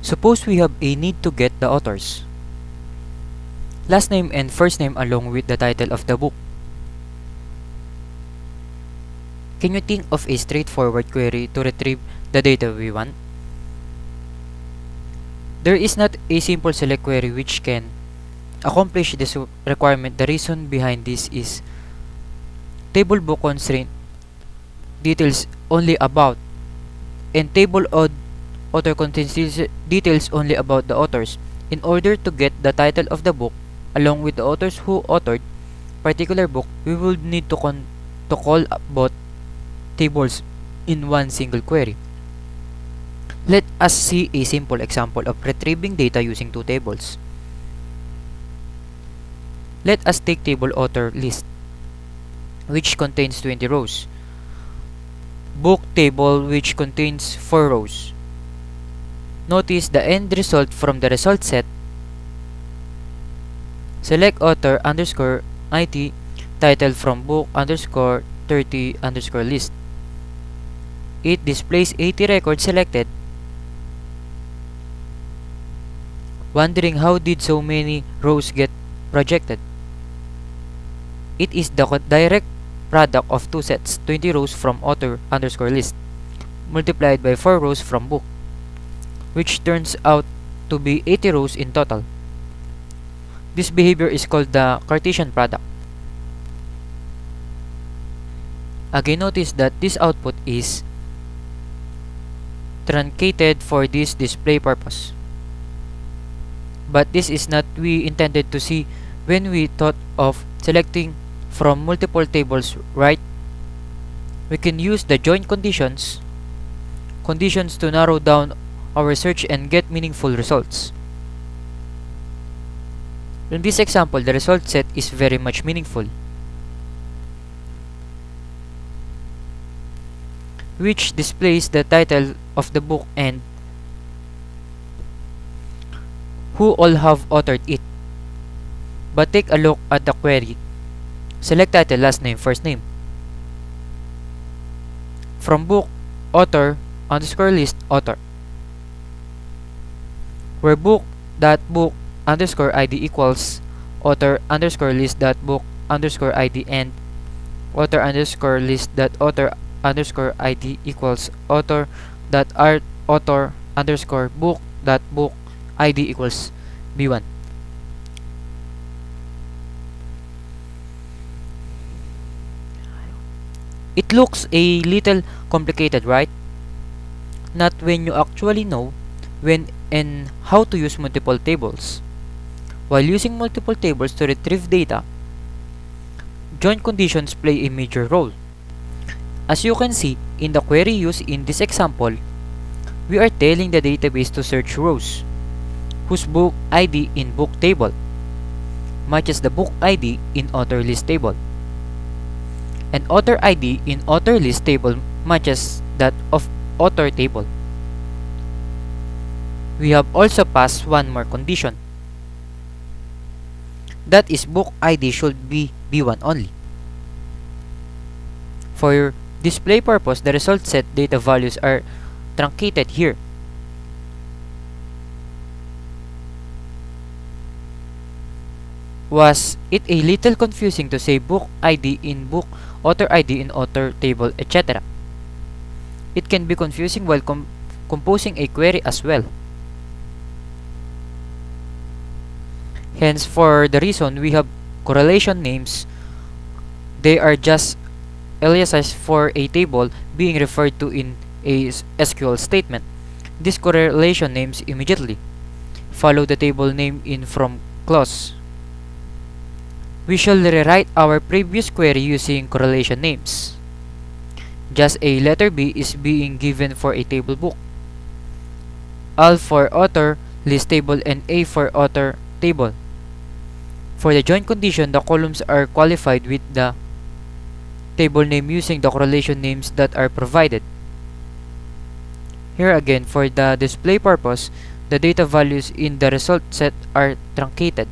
Suppose we have a need to get the authors, last name and first name along with the title of the book. Can you think of a straightforward query to retrieve the data we want? There is not a simple select query which can accomplish this requirement. The reason behind this is table book constraint details only about, and table author contains details only about the authors. In order to get the title of the book along with the authors who authored particular book, we will need to call both tables in one single query. Let us see a simple example of retrieving data using two tables. Let us take table author list, which contains 20 rows. Book table, which contains 4 rows. Notice the end result from the result set. Select author underscore IT title from book underscore 30 underscore list. It displays 80 records selected. Wondering how did so many rows get projected? It is the direct product of two sets, 20 rows from author underscore list multiplied by 4 rows from book, which turns out to be 80 rows in total. This behavior is called the Cartesian product. Again, notice that this output is truncated for this display purpose. But this is not we intended to see when we thought of selecting from multiple tables, right? We can use the join conditions to narrow down our search and get meaningful results. In this example, the result set is very much meaningful, which displays the title of the book and who all have authored it. But take a look at the query. Select title, last name, first name. From book, author underscore list, author. Where book underscore ID equals author underscore list dot book underscore ID and author underscore list dot author underscore ID equals author dot author underscore book dot book ID equals B1. It looks a little complicated, right? Not when you actually know when and how to use multiple tables. While using multiple tables to retrieve data, join conditions play a major role. As you can see in the query used in this example, we are telling the database to search rows whose book ID in book table matches the book ID in author list table, and author ID in author list table matches that of author table. We have also passed one more condition, that is book ID should be B1 only. For display purpose, the result set data values are truncated here. Was it a little confusing to say book ID in book, author ID in author table, etc.? It can be confusing while composing a query as well. Hence, for the reason we have correlation names, they are just aliases for a table being referred to in a SQL statement. These correlation names immediately follow the table name in from clause. We shall rewrite our previous query using correlation names. Just a letter B is being given for a table book, Al for author list table, and A for author table. For the join condition, the columns are qualified with the table name using the correlation names that are provided. Here again, for the display purpose, the data values in the result set are truncated.